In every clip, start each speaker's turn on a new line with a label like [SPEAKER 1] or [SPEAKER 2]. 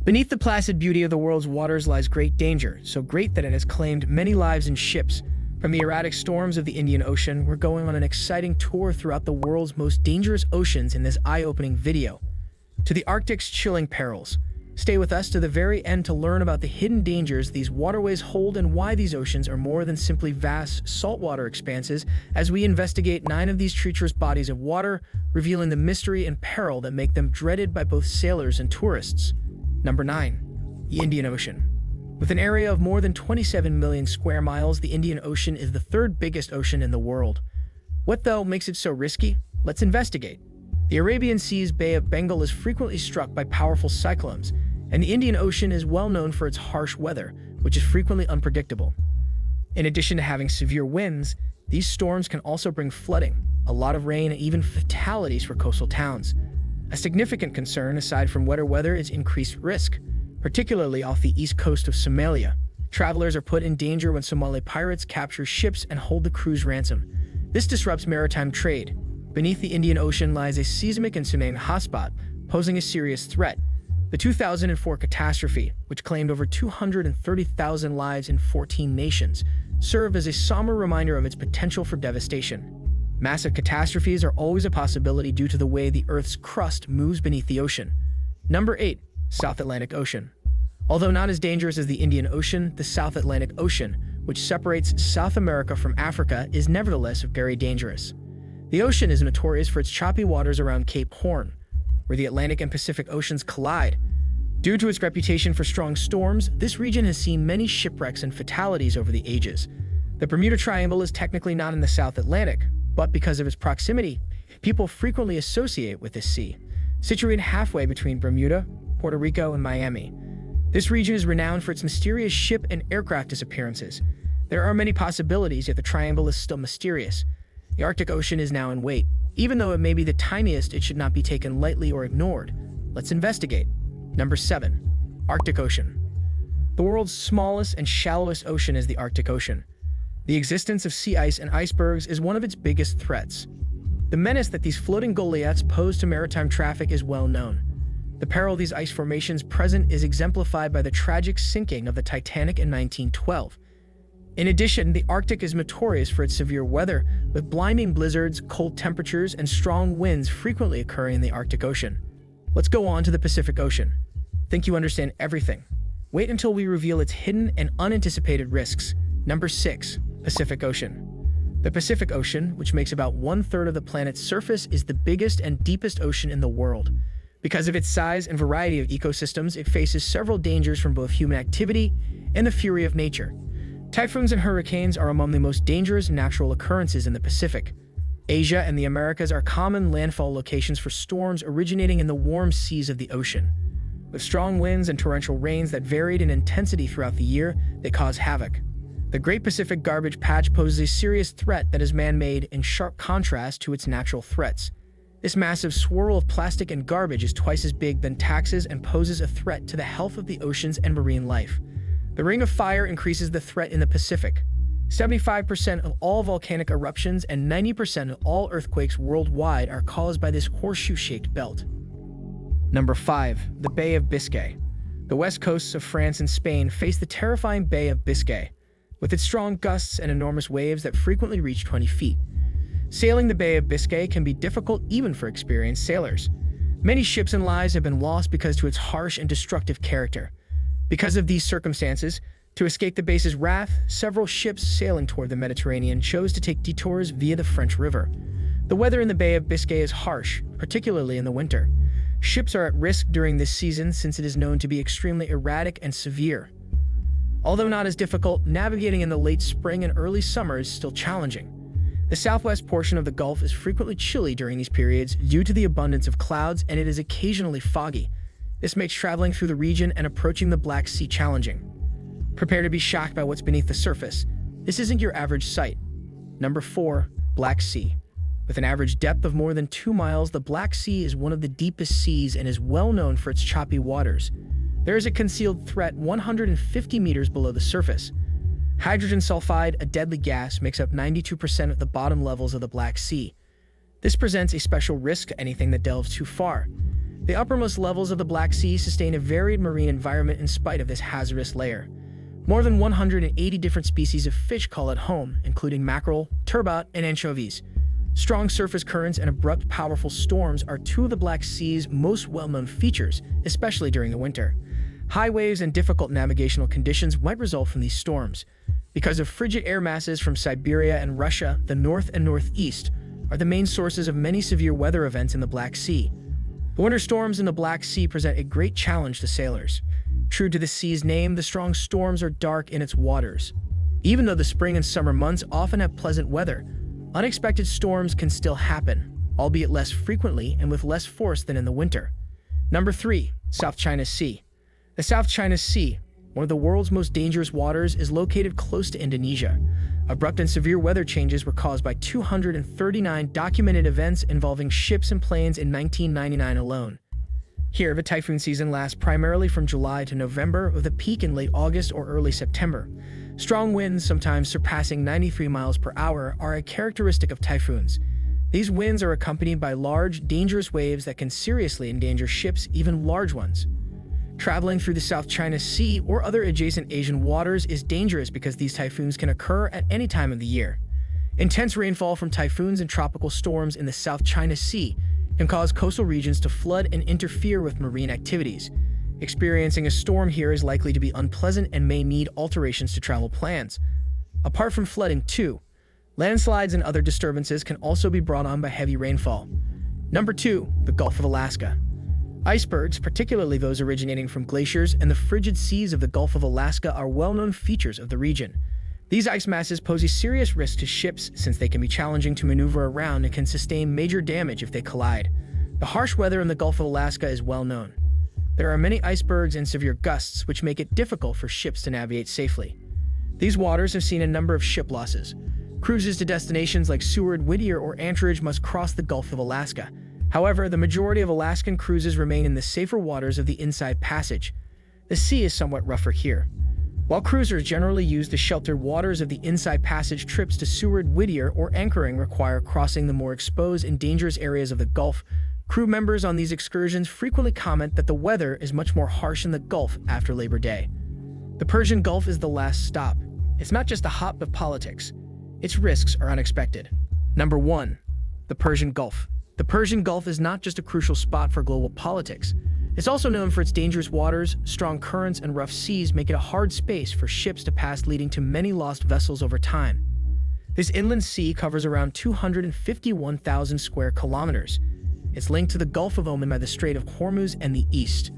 [SPEAKER 1] Beneath the placid beauty of the world's waters lies great danger, so great that it has claimed many lives and ships. From the erratic storms of the Indian Ocean, we're going on an exciting tour throughout the world's most dangerous oceans in this eye-opening video. To the Arctic's chilling perils. Stay with us to the very end to learn about the hidden dangers these waterways hold and why these oceans are more than simply vast saltwater expanses as we investigate 9 of these treacherous bodies of water, revealing the mystery and peril that make them dreaded by both sailors and tourists. Number 9. The Indian Ocean. With an area of more than 27 million square miles, the Indian Ocean is the 3rd biggest ocean in the world. What, though, makes it so risky? Let's investigate. The Arabian Sea's Bay of Bengal is frequently struck by powerful cyclones, and the Indian Ocean is well known for its harsh weather, which is frequently unpredictable. In addition to having severe winds, these storms can also bring flooding, a lot of rain, and even fatalities for coastal towns. A significant concern, aside from wetter weather, is increased risk, particularly off the east coast of Somalia. Travelers are put in danger when Somali pirates capture ships and hold the crews ransom. This disrupts maritime trade. Beneath the Indian Ocean lies a seismic and tsunami hotspot, posing a serious threat. The 2004 catastrophe, which claimed over 230,000 lives in 14 nations, served as a somber reminder of its potential for devastation. Massive catastrophes are always a possibility due to the way the Earth's crust moves beneath the ocean. Number 8. South Atlantic Ocean. Although not as dangerous as the Indian Ocean, the South Atlantic Ocean, which separates South America from Africa, is nevertheless very dangerous. The ocean is notorious for its choppy waters around Cape Horn, where the Atlantic and Pacific Oceans collide. Due to its reputation for strong storms, this region has seen many shipwrecks and fatalities over the ages. The Bermuda Triangle is technically not in the South Atlantic, but because of its proximity, people frequently associate with this sea. Situated halfway between Bermuda, Puerto Rico, and Miami, this region is renowned for its mysterious ship and aircraft disappearances. There are many possibilities, yet the triangle is still mysterious. The Arctic Ocean is now in wait. Even though it may be the tiniest, it should not be taken lightly or ignored. Let's investigate. Number 7. Arctic Ocean. The world's smallest and shallowest ocean is the Arctic Ocean. The existence of sea ice and icebergs is one of its biggest threats. The menace that these floating Goliaths pose to maritime traffic is well known. The peril these ice formations present is exemplified by the tragic sinking of the Titanic in 1912. In addition, the Arctic is notorious for its severe weather, with blinding blizzards, cold temperatures, and strong winds frequently occurring in the Arctic Ocean. Let's go on to the Pacific Ocean. Think you understand everything? Wait until we reveal its hidden and unanticipated risks. Number 6. Pacific Ocean. The Pacific Ocean, which makes about 1/3 of the planet's surface, is the biggest and deepest ocean in the world. Because of its size and variety of ecosystems, it faces several dangers from both human activity and the fury of nature. Typhoons and hurricanes are among the most dangerous natural occurrences in the Pacific. Asia and the Americas are common landfall locations for storms originating in the warm seas of the ocean. With strong winds and torrential rains that varied in intensity throughout the year, they cause havoc. The Great Pacific Garbage Patch poses a serious threat that is man-made, in sharp contrast to its natural threats. This massive swirl of plastic and garbage is twice as big than taxes and poses a threat to the health of the oceans and marine life. The Ring of Fire increases the threat in the Pacific. 75% of all volcanic eruptions and 90% of all earthquakes worldwide are caused by this horseshoe-shaped belt. Number 5. The Bay of Biscay. The west coasts of France and Spain face the terrifying Bay of Biscay, with its strong gusts and enormous waves that frequently reach 20 feet. Sailing the Bay of Biscay can be difficult even for experienced sailors. Many ships and lives have been lost because of its harsh and destructive character. Because of these circumstances, to escape the base's wrath, several ships sailing toward the Mediterranean chose to take detours via the French River. The weather in the Bay of Biscay is harsh, particularly in the winter. Ships are at risk during this season since it is known to be extremely erratic and severe. Although not as difficult, navigating in the late spring and early summer is still challenging. The southwest portion of the Gulf is frequently chilly during these periods due to the abundance of clouds, and it is occasionally foggy. This makes traveling through the region and approaching the Black Sea challenging. Prepare to be shocked by what's beneath the surface. This isn't your average sight. Number 4. Black Sea. With an average depth of more than 2 miles, the Black Sea is one of the deepest seas and is well known for its choppy waters. There is a concealed threat 150 meters below the surface. Hydrogen sulfide, a deadly gas, makes up 92% of the bottom levels of the Black Sea. This presents a special risk to anything that delves too far. The uppermost levels of the Black Sea sustain a varied marine environment in spite of this hazardous layer. More than 180 different species of fish call it home, including mackerel, turbot, and anchovies. Strong surface currents and abrupt, powerful storms are two of the Black Sea's most well-known features, especially during the winter. High waves and difficult navigational conditions might result from these storms. Because of frigid air masses from Siberia and Russia, the north and northeast are the main sources of many severe weather events in the Black Sea. The winter storms in the Black Sea present a great challenge to sailors. True to the sea's name, the strong storms are dark in its waters. Even though the spring and summer months often have pleasant weather, unexpected storms can still happen, albeit less frequently and with less force than in the winter. Number 3. South China Sea. The South China Sea, one of the world's most dangerous waters, is located close to Indonesia. Abrupt and severe weather changes were caused by 239 documented events involving ships and planes in 1999 alone. Here, the typhoon season lasts primarily from July to November, with a peak in late August or early September. Strong winds, sometimes surpassing 93 miles per hour, are a characteristic of typhoons. These winds are accompanied by large, dangerous waves that can seriously endanger ships, even large ones. Traveling through the South China Sea or other adjacent Asian waters is dangerous because these typhoons can occur at any time of the year. Intense rainfall from typhoons and tropical storms in the South China Sea can cause coastal regions to flood and interfere with marine activities. Experiencing a storm here is likely to be unpleasant and may need alterations to travel plans. Apart from flooding, too, landslides and other disturbances can also be brought on by heavy rainfall. Number 2. The Gulf of Alaska. Icebergs, particularly those originating from glaciers and the frigid seas of the Gulf of Alaska, are well-known features of the region. These ice masses pose a serious risk to ships since they can be challenging to maneuver around and can sustain major damage if they collide. The harsh weather in the Gulf of Alaska is well known. There are many icebergs and severe gusts, which make it difficult for ships to navigate safely. These waters have seen a number of ship losses. Cruises to destinations like Seward, Whittier, or Anchorage must cross the Gulf of Alaska. However, the majority of Alaskan cruises remain in the safer waters of the Inside Passage. The sea is somewhat rougher here. While cruisers generally use the sheltered waters of the Inside Passage, trips to Seward, Whittier, or anchoring require crossing the more exposed and dangerous areas of the Gulf. Crew members on these excursions frequently comment that the weather is much more harsh in the Gulf after Labor Day. The Persian Gulf is the last stop. It's not just a hotbed of politics. Its risks are unexpected. Number 1. The Persian Gulf. The Persian Gulf is not just a crucial spot for global politics. It's also known for its dangerous waters. Strong currents and rough seas make it a hard space for ships to pass, leading to many lost vessels over time. This inland sea covers around 251,000 square kilometers. It's linked to the Gulf of Oman by the Strait of Hormuz and the east.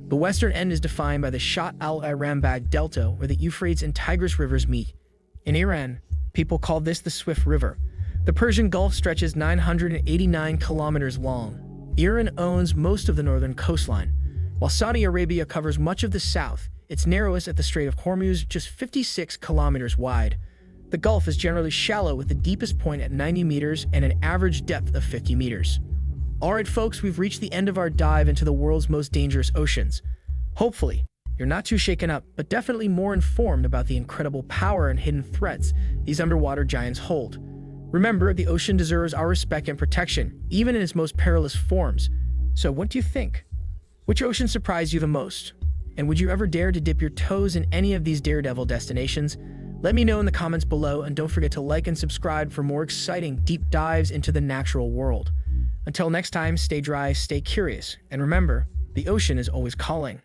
[SPEAKER 1] The western end is defined by the Shatt al-Irambag Delta, where the Euphrates and Tigris rivers meet. In Iran, people call this the Swift River. The Persian Gulf stretches 989 kilometers long. Iran owns most of the northern coastline, while Saudi Arabia covers much of the south. It's narrowest at the Strait of Hormuz, just 56 kilometers wide. The Gulf is generally shallow, with the deepest point at 90 meters and an average depth of 50 meters. Alright folks, we've reached the end of our dive into the world's most dangerous oceans. Hopefully, you're not too shaken up, but definitely more informed about the incredible power and hidden threats these underwater giants hold. Remember, the ocean deserves our respect and protection, even in its most perilous forms. So what do you think? Which ocean surprised you the most? And would you ever dare to dip your toes in any of these daredevil destinations? Let me know in the comments below, and don't forget to like and subscribe for more exciting deep dives into the natural world. Until next time, stay dry, stay curious, and remember, the ocean is always calling.